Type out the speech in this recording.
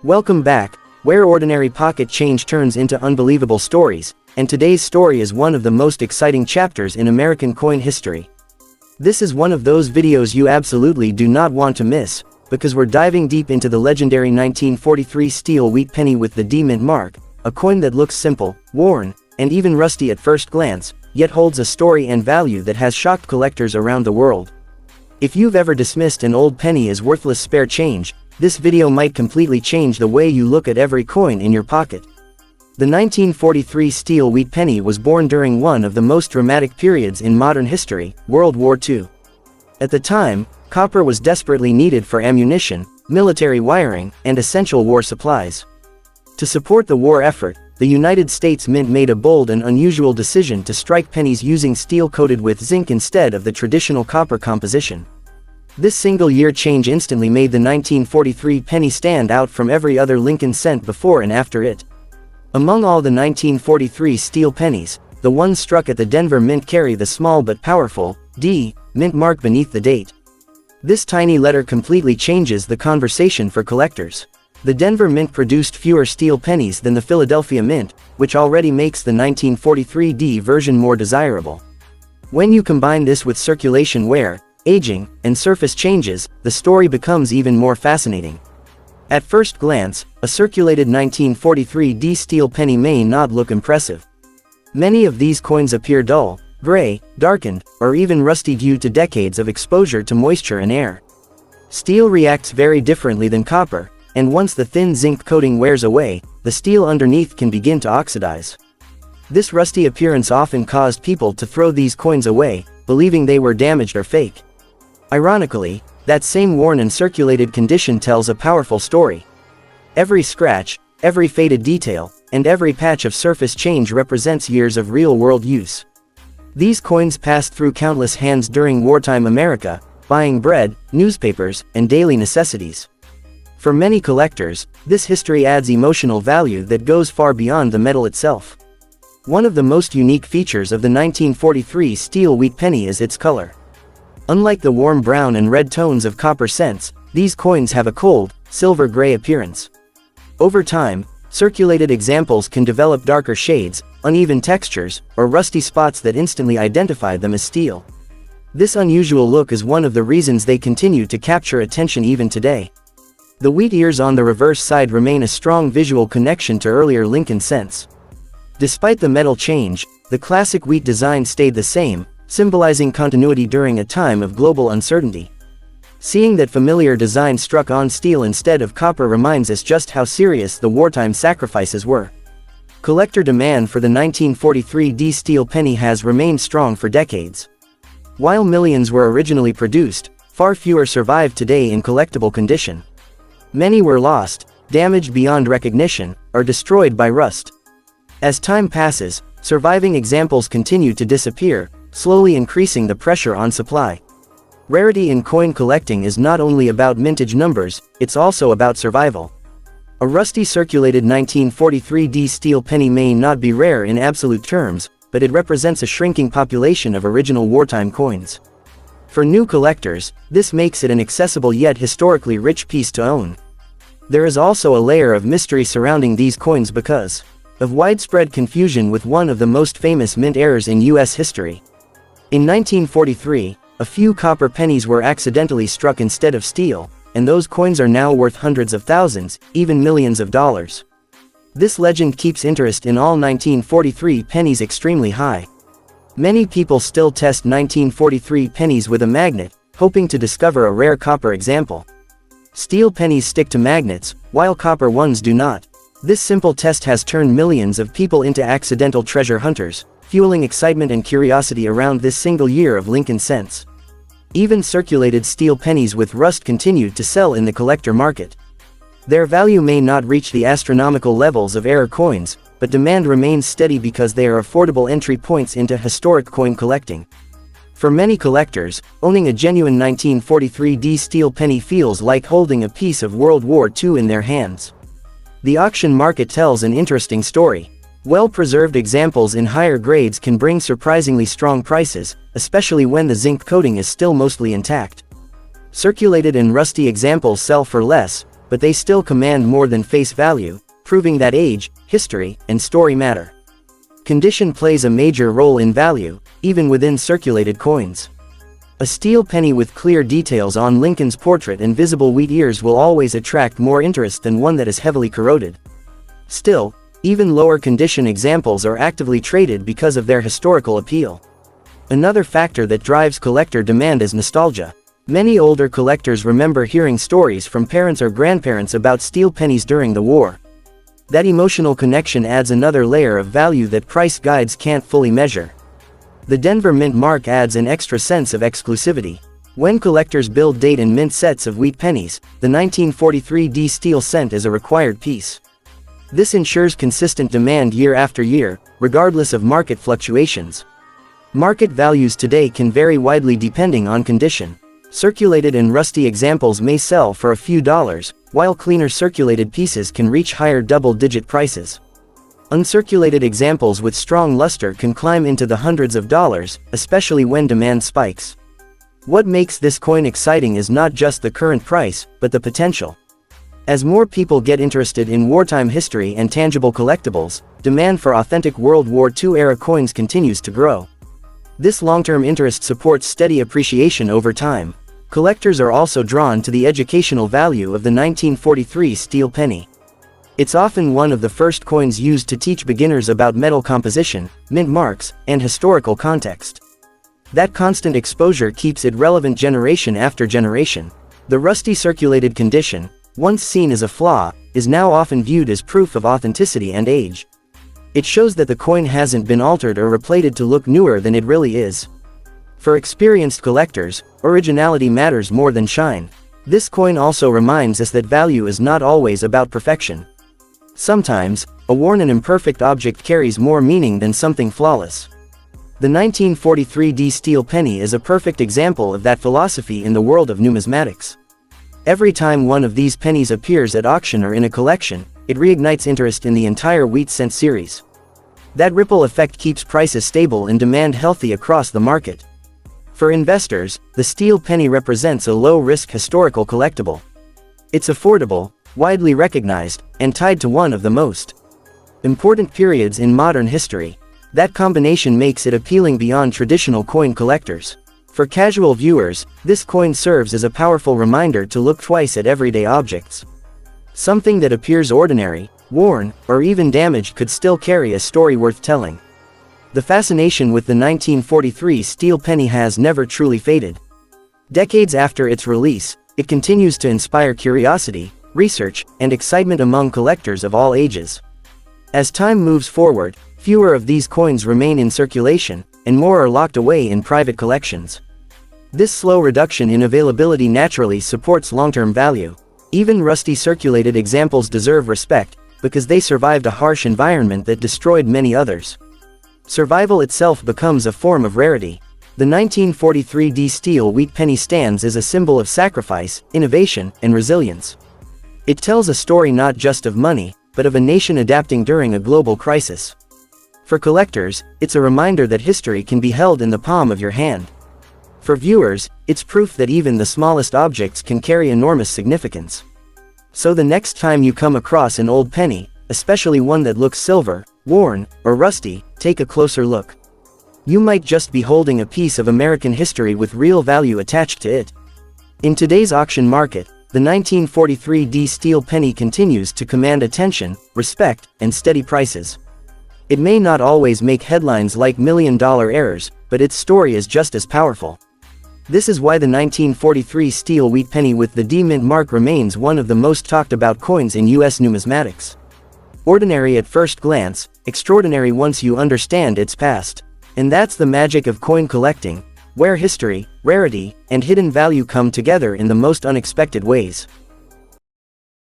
Welcome back, where ordinary pocket change turns into unbelievable stories, and today's story is one of the most exciting chapters in American coin history. This is one of those videos you absolutely do not want to miss, because we're diving deep into the legendary 1943 steel wheat penny with the D mint mark, a coin that looks simple, worn, and even rusty at first glance, yet holds a story and value that has shocked collectors around the world. If you've ever dismissed an old penny as worthless spare change, this video might completely change the way you look at every coin in your pocket. The 1943 steel wheat penny was born during one of the most dramatic periods in modern history, World War II. At the time, copper was desperately needed for ammunition, military wiring, and essential war supplies. To support the war effort, the United States Mint made a bold and unusual decision to strike pennies using steel coated with zinc instead of the traditional copper composition. This single-year change instantly made the 1943 penny stand out from every other Lincoln cent before and after it. Among all the 1943 steel pennies, the ones struck at the Denver Mint carry the small but powerful D mint mark beneath the date. This tiny letter completely changes the conversation for collectors. The Denver Mint produced fewer steel pennies than the Philadelphia Mint, which already makes the 1943 D version more desirable. When you combine this with circulation wear, aging, and surface changes, the story becomes even more fascinating. At first glance, a circulated 1943 D steel penny may not look impressive. Many of these coins appear dull, gray, darkened, or even rusty due to decades of exposure to moisture and air. Steel reacts very differently than copper, and once the thin zinc coating wears away, the steel underneath can begin to oxidize. This rusty appearance often caused people to throw these coins away, believing they were damaged or fake. Ironically, that same worn and circulated condition tells a powerful story. Every scratch, every faded detail, and every patch of surface change represents years of real-world use. These coins passed through countless hands during wartime America, buying bread, newspapers, and daily necessities. For many collectors, this history adds emotional value that goes far beyond the metal itself. One of the most unique features of the 1943 steel wheat penny is its color. Unlike the warm brown and red tones of copper cents, these coins have a cold, silver-gray appearance. Over time, circulated examples can develop darker shades, uneven textures, or rusty spots that instantly identify them as steel. This unusual look is one of the reasons they continue to capture attention even today. The wheat ears on the reverse side remain a strong visual connection to earlier Lincoln cents. Despite the metal change, the classic wheat design stayed the same, symbolizing continuity during a time of global uncertainty. Seeing that familiar design struck on steel instead of copper reminds us just how serious the wartime sacrifices were. Collector demand for the 1943 D steel penny has remained strong for decades. While millions were originally produced, far fewer survive today in collectible condition. Many were lost, damaged beyond recognition, or destroyed by rust. As time passes, surviving examples continue to disappear, slowly increasing the pressure on supply. Rarity in coin collecting is not only about mintage numbers, it's also about survival. A rusty circulated 1943 D steel penny may not be rare in absolute terms, but it represents a shrinking population of original wartime coins. For new collectors, this makes it an accessible yet historically rich piece to own. There is also a layer of mystery surrounding these coins because of widespread confusion with one of the most famous mint errors in U.S. history. In 1943, a few copper pennies were accidentally struck instead of steel, and those coins are now worth hundreds of thousands, even millions of dollars. This legend keeps interest in all 1943 pennies extremely high. Many people still test 1943 pennies with a magnet, hoping to discover a rare copper example. Steel pennies stick to magnets, while copper ones do not. This simple test has turned millions of people into accidental treasure hunters, fueling excitement and curiosity around this single year of Lincoln cents. Even circulated steel pennies with rust continued to sell in the collector market. Their value may not reach the astronomical levels of error coins, but demand remains steady because they are affordable entry points into historic coin collecting. For many collectors, owning a genuine 1943 D steel penny feels like holding a piece of World War II in their hands. The auction market tells an interesting story. Well-preserved examples in higher grades can bring surprisingly strong prices, especially when the zinc coating is still mostly intact. Circulated and rusty examples sell for less, but they still command more than face value, proving that age, history, and story matter. Condition plays a major role in value, even within circulated coins. A steel penny with clear details on Lincoln's portrait and visible wheat ears will always attract more interest than one that is heavily corroded. Still, even lower condition examples are actively traded because of their historical appeal. Another factor that drives collector demand is nostalgia. Many older collectors remember hearing stories from parents or grandparents about steel pennies during the war. That emotional connection adds another layer of value that price guides can't fully measure. The Denver Mint mark adds an extra sense of exclusivity. When collectors build date and mint sets of wheat pennies, the 1943 D steel cent is a required piece. This ensures consistent demand year after year, regardless of market fluctuations. Market values today can vary widely depending on condition. Circulated and rusty examples may sell for a few dollars, while cleaner circulated pieces can reach higher double-digit prices. Uncirculated examples with strong luster can climb into the hundreds of dollars, especially when demand spikes. What makes this coin exciting is not just the current price, but the potential. As more people get interested in wartime history and tangible collectibles, demand for authentic World War II-era coins continues to grow. This long-term interest supports steady appreciation over time. Collectors are also drawn to the educational value of the 1943 steel penny. It's often one of the first coins used to teach beginners about metal composition, mint marks, and historical context. That constant exposure keeps it relevant generation after generation. The rusty circulated condition, once seen as a flaw, is now often viewed as proof of authenticity and age. It shows that the coin hasn't been altered or replated to look newer than it really is. For experienced collectors, originality matters more than shine. This coin also reminds us that value is not always about perfection. Sometimes, a worn and imperfect object carries more meaning than something flawless. The 1943 D steel penny is a perfect example of that philosophy in the world of numismatics. Every time one of these pennies appears at auction or in a collection, it reignites interest in the entire wheat cent series. That ripple effect keeps prices stable and demand healthy across the market. For investors, the steel penny represents a low-risk historical collectible. It's affordable, widely recognized, and tied to one of the most important periods in modern history. That combination makes it appealing beyond traditional coin collectors. For casual viewers, this coin serves as a powerful reminder to look twice at everyday objects. Something that appears ordinary, worn, or even damaged could still carry a story worth telling. The fascination with the 1943 steel penny has never truly faded. Decades after its release, it continues to inspire curiosity, research, and excitement among collectors of all ages. As time moves forward, fewer of these coins remain in circulation, and more are locked away in private collections. This slow reduction in availability naturally supports long-term value. Even rusty circulated examples deserve respect, because they survived a harsh environment that destroyed many others. Survival itself becomes a form of rarity. The 1943 D steel wheat penny stands as a symbol of sacrifice, innovation, and resilience. It tells a story not just of money, but of a nation adapting during a global crisis. For collectors, it's a reminder that history can be held in the palm of your hand. For viewers, it's proof that even the smallest objects can carry enormous significance. So the next time you come across an old penny, especially one that looks silver, worn, or rusty, take a closer look. You might just be holding a piece of American history with real value attached to it. In today's auction market, the 1943 D steel penny continues to command attention, respect, and steady prices. It may not always make headlines like million-dollar errors, but its story is just as powerful. This is why the 1943 steel wheat penny with the D mint mark remains one of the most talked about coins in US numismatics. Ordinary at first glance, extraordinary once you understand its past. And that's the magic of coin collecting, where history, rarity, and hidden value come together in the most unexpected ways.